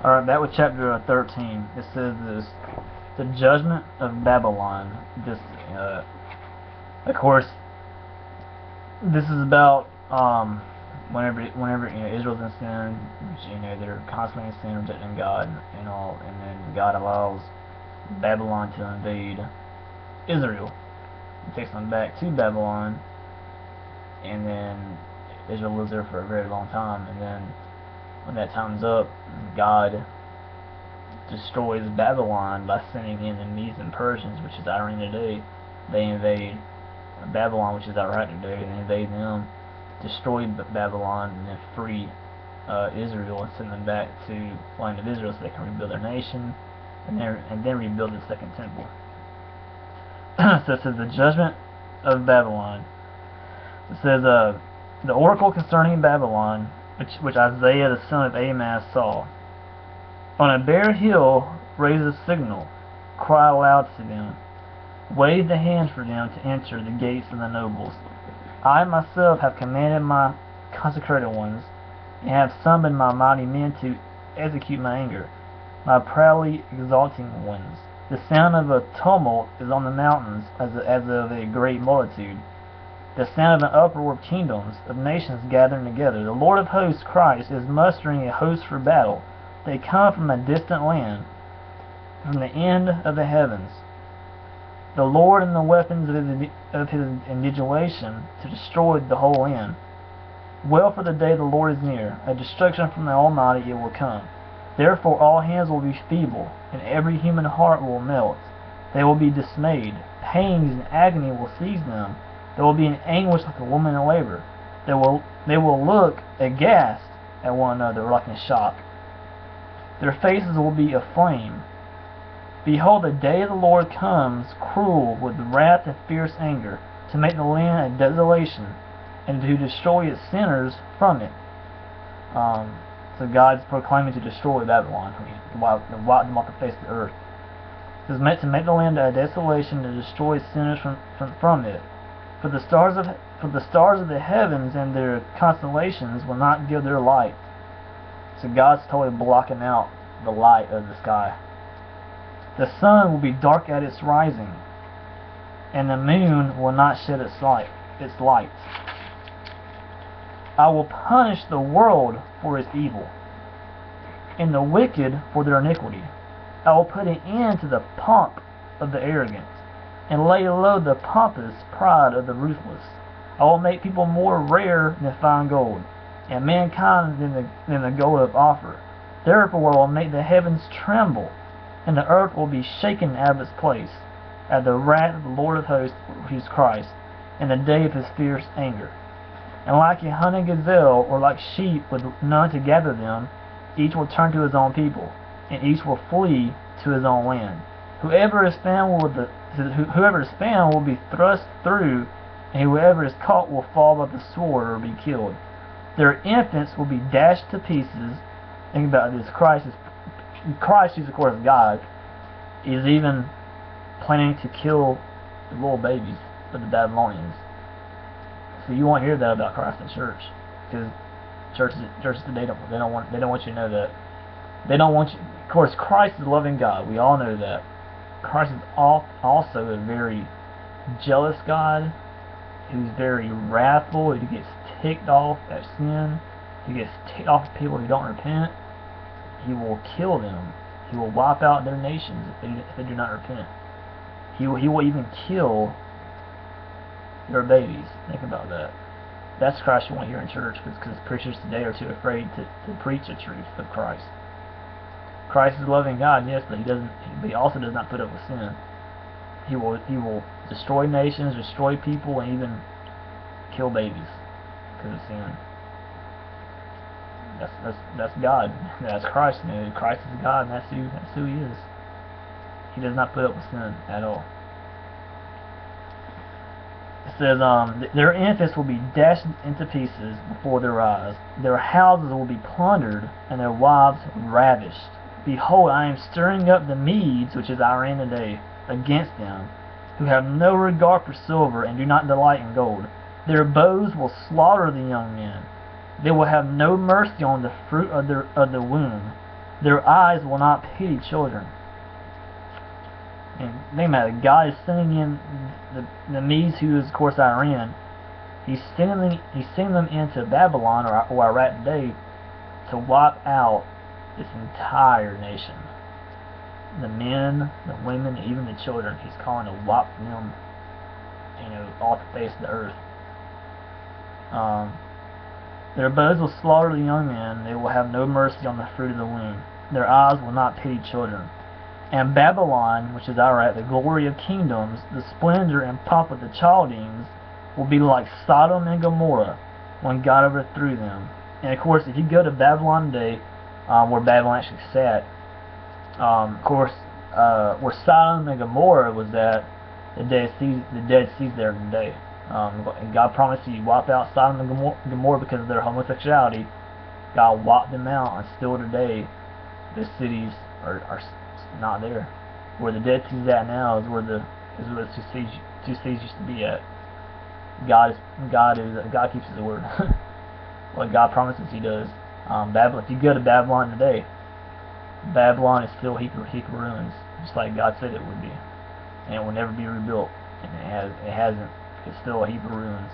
Alright, back with chapter 13. It says this: the judgment of Babylon. This, of course, this is about whenever Israel's in sin, they're constantly in sin, rejecting God and all, and then God allows Babylon to invade Israel. It takes them back to Babylon, and then Israel lives there for a very long time, and then when that time's up, God destroys Babylon by sending in the Medes and Persians, which is Iran today. They invade Babylon, which is Iraq today, and invade them, destroy Babylon, and then free Israel and send them back to the land of Israel so they can rebuild their nation and then rebuild the second temple. So it says the judgment of Babylon. It says the oracle concerning Babylon, which Isaiah the son of Amoz saw. On a bare hill raise a signal, cry aloud to them, wave the hand for them to enter the gates of the nobles. I myself have commanded my consecrated ones, and have summoned my mighty men to execute my anger, my proudly exalting ones. The sound of a tumult is on the mountains, as of a great multitude. The sound of an uproar of kingdoms, of nations gathering together. The Lord of hosts, Christ, is mustering a host for battle. They come from a distant land, from the end of the heavens. The Lord and the weapons of his indignation to destroy the whole land. Well, for the day the Lord is near, a destruction from the Almighty it will come. Therefore all hands will be feeble, and every human heart will melt. They will be dismayed. Pains and agony will seize them. They will be in anguish like a woman in labor. They will look aghast at one another like in shock. Their faces will be aflame. Behold, the day of the Lord comes, cruel with wrath and fierce anger, to make the land a desolation, and to destroy its sinners from it. So God's proclaiming to destroy Babylon, to wipe them off the face of the earth. It is meant to make the land a desolation, to destroy sinners from it. For the stars of the heavens and their constellations will not give their light. So God's totally blocking out the light of the sky. The sun will be dark at its rising, and the moon will not shed its light. I will punish the world for its evil, and the wicked for their iniquity. I will put an end to the pomp of the arrogant, and lay low the pompous pride of the ruthless. I will make people more rare than fine gold, and mankind than the gold of Ophir. Therefore I will make the heavens tremble, and the earth will be shaken out of its place, at the wrath of the Lord of hosts, who is Christ, in the day of his fierce anger. And like a hunted gazelle, or like sheep with none to gather them, each will turn to his own people, and each will flee to his own land. Whoever is found will be thrust through, and whoever is caught will fall by the sword or be killed. Their infants will be dashed to pieces. Think about this. Christ, who's of course God, is even planning to kill the little babies of the Babylonians. So you won't hear that about Christ in church, because churches today they don't want you to know that. They don't want you. Of course, Christ is a loving God. We all know that. Christ is also a very jealous God, who's very wrathful, who gets ticked off at sin, who gets ticked off at people who don't repent. He will kill them. He will wipe out their nations if they do not repent. He will even kill their babies. Think about that. That's Christ you want here in church, because preachers today are too afraid to preach the truth of Christ. Christ is a loving God, yes, but he also does not put up with sin. He will destroy nations, destroy people, and even kill babies because of sin. That's God. That's Christ. Christ is God, and that's who he is. He does not put up with sin at all. It says, their infants will be dashed into pieces before their eyes. Their houses will be plundered, and their wives ravished. Behold, I am stirring up the Medes, which is Iran today, against them, who have no regard for silver and do not delight in gold. Their bows will slaughter the young men. They will have no mercy on the fruit of the womb. Their eyes will not pity children. And think about it, God is sending in the Medes, who is of course Iran. He's sending them into Babylon, or Iraq today, to wipe out this entire nation. The men, the women, even the children. He's calling to wipe them, off the face of the earth. Their bows will slaughter the young men. They will have no mercy on the fruit of the womb. Their eyes will not pity children. And Babylon, which is Iraq, the glory of kingdoms, the splendor and pomp of the Chaldeans, will be like Sodom and Gomorrah when God overthrew them. And of course, if you go to Babylon today, where Babylon actually sat, of course, where Sodom and Gomorrah was at, the Dead Sea's there today. And God promised He'd wipe out Sodom and Gomorrah because of their homosexuality. God wiped them out, and still today, the cities are not there. Where the Dead Sea's at now is where the two seas used to be at. God keeps His word. What God promises, He does. Babylon. If you go to Babylon today, Babylon is still a heap of ruins, just like God said it would be, and it will never be rebuilt. And it hasn't. It's still a heap of ruins.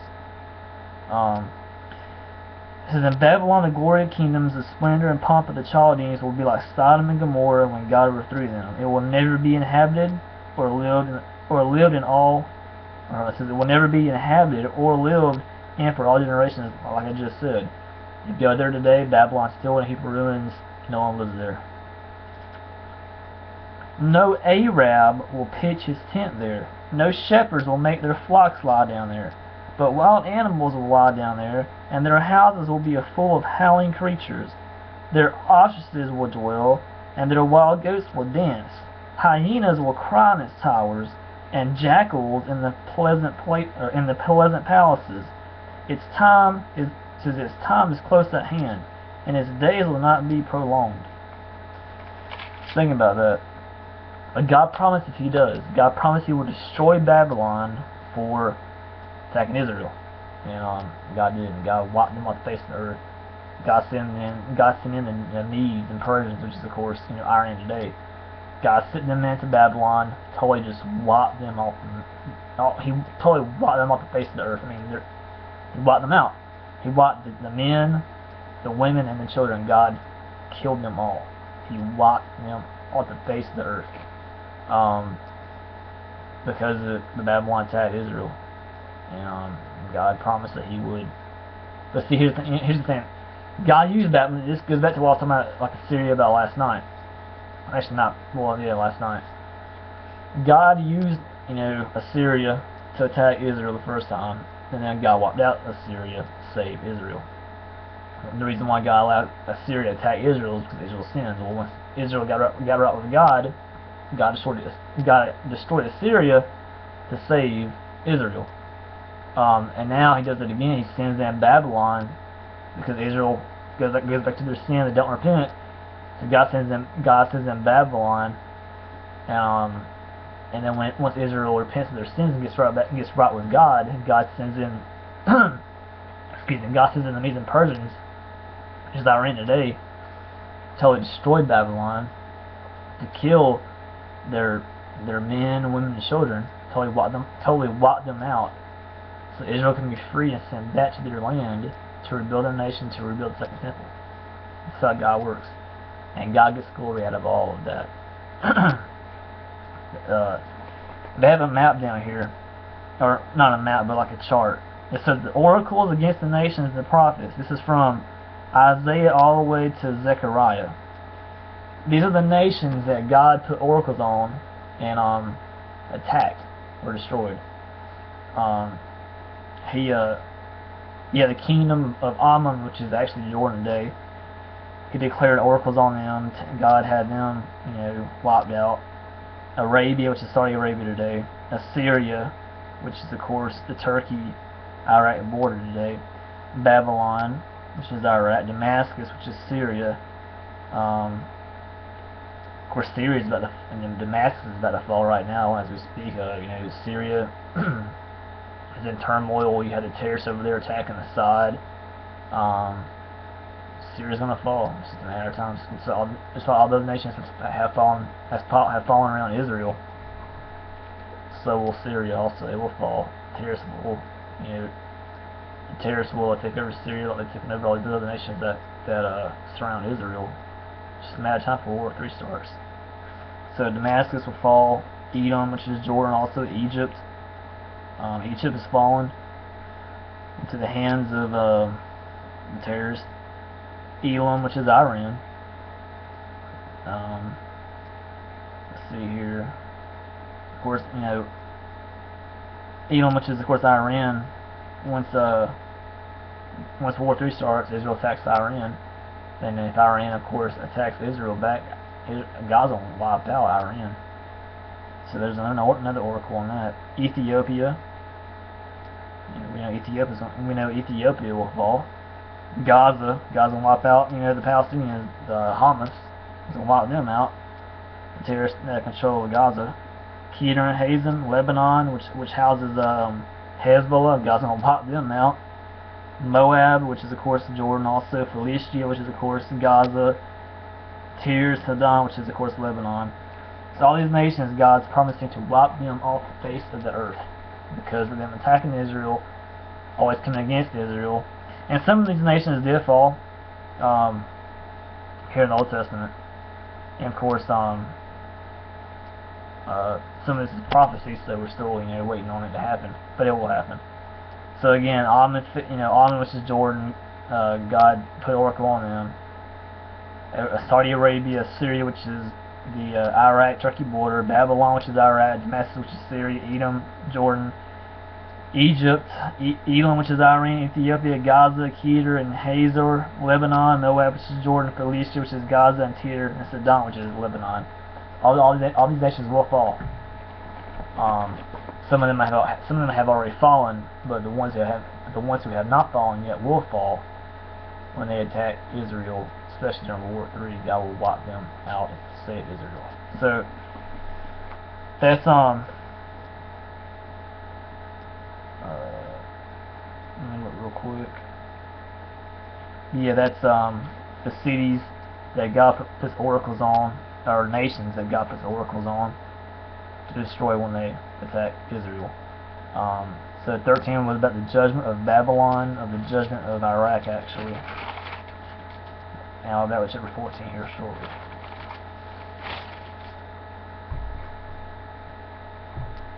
It says, in Babylon, the glory of kingdoms, the splendor and pomp of the Chaldeans will be like Sodom and Gomorrah when God overthrew them. It will never be inhabited or lived in all. It says it will never be inhabited or lived in for all generations, like I just said. You go there today, Babylon's still in a heap of ruins. No one lives there. No Arab will pitch his tent there. No shepherds will make their flocks lie down there. But wild animals will lie down there, and their houses will be full of howling creatures. Their ostriches will dwell, and their wild goats will dance. Hyenas will cry in its towers, and jackals in the pleasant palaces. Its time is close at hand, and its days will not be prolonged. Think about that. But God promised if He does. God promised He will destroy Babylon for attacking Israel. And God did. And God wiped them off the face of the earth. God sent in the Medes and Persians, which is of course Iran today. God sent them into Babylon, totally just wiped them off. He totally wiped them off the face of the earth. I mean, He wiped them out. He wiped the men, the women, and the children. God killed them all. He wiped them off the face of the earth. Because the Babylon attacked Israel. And God promised that He would. But see, here's the thing. God used Babylon. This goes back to what I was talking about, like Assyria, about last night. Actually, not. Well, yeah, last night. God used, Assyria to attack Israel the first time, and then God wiped out Assyria to save Israel. And the reason why God allowed Assyria to attack Israel is because Israel sinned. Well, once Israel got right with God, God destroyed Assyria to save Israel. And now He does it again. He sends in Babylon because Israel goes back to their sin. They don't repent. So God sends them Babylon. And then once Israel repents of their sins and gets right with God, God sends in God sends in the Medes and Persians, which is Iran today, totally destroyed Babylon, to kill their men, women, and children, totally wiped them out, so Israel can be free and sent back to their land to rebuild their nation, to rebuild the Second Temple. That's how God works, and God gets glory out of all of that. They have a map down here, or not a map, but like a chart. It says the oracles against the nations and the prophets. This is from Isaiah all the way to Zechariah. These are the nations that God put oracles on and attacked or destroyed. The kingdom of Ammon, which is actually Jordan today, He declared oracles on them. God had them, wiped out. Arabia, which is Saudi Arabia today. Assyria, which is of course the Turkey-Iraq border today. Babylon, which is Iraq. Damascus, which is Syria. Of course, Syria is about to, and Damascus is about to fall right now as we speak. Syria is in turmoil. You had the terrorists over there attacking Assad. Syria's gonna fall. It's just a matter of time. Just all those nations have fallen around Israel. So will Syria also. It will fall. Terrorists will, terrorists will take over Syria like they've taken over all these other nations that surround Israel. It's just a matter of time for World War III starts. So Damascus will fall. Edom, which is Jordan, also Egypt. Egypt has fallen into the hands of the terrorists. Elam, which is Iran. Let's see here. Of course, Elam, which is of course Iran. Once World War III starts, Israel attacks Iran. And if Iran, of course, attacks Israel back, Gaza will wipe out Iran. So there's another oracle on that. Ethiopia. We know Ethiopia will fall. Gaza will wipe out. The Palestinians, the Hamas, will wipe them out. The terrorists that control Gaza. Kedar and Hazan, Lebanon, which houses Hezbollah. Gaza will wipe them out. Moab, which is of course Jordan, also Philistia, which is of course Gaza. Tyre, Sidon, which is of course Lebanon. So all these nations, God's promising to wipe them off the face of the earth because of them attacking Israel, always coming against Israel. And some of these nations did fall here in the Old Testament. And of course, some of this is prophecy, so we're still waiting on it to happen, but it will happen. So again, Ammon, which is Jordan, God put oracle on them. Saudi Arabia, Syria, which is the Iraq-Turkey border, Babylon, which is Iraq, Damascus, which is Syria, Edom, Jordan, Egypt, Elam, which is Iran, Ethiopia, Gaza, Kedar, and Hazor, Lebanon, Moab, which is Jordan, Philistia, which is Gaza, and Tyre, and Sidon, which is Lebanon. All these nations will fall. Some of them have already fallen, but the ones who have not fallen yet will fall when they attack Israel, especially during World War III. God will wipe them out and save Israel. So that's let me look real quick. Yeah, that's the cities that God puts oracles on, or nations that God puts oracles on to destroy when they attack Israel. So 13 was about the judgment of Babylon, of the judgment of Iraq, actually. And I'll be back with chapter 14 here shortly.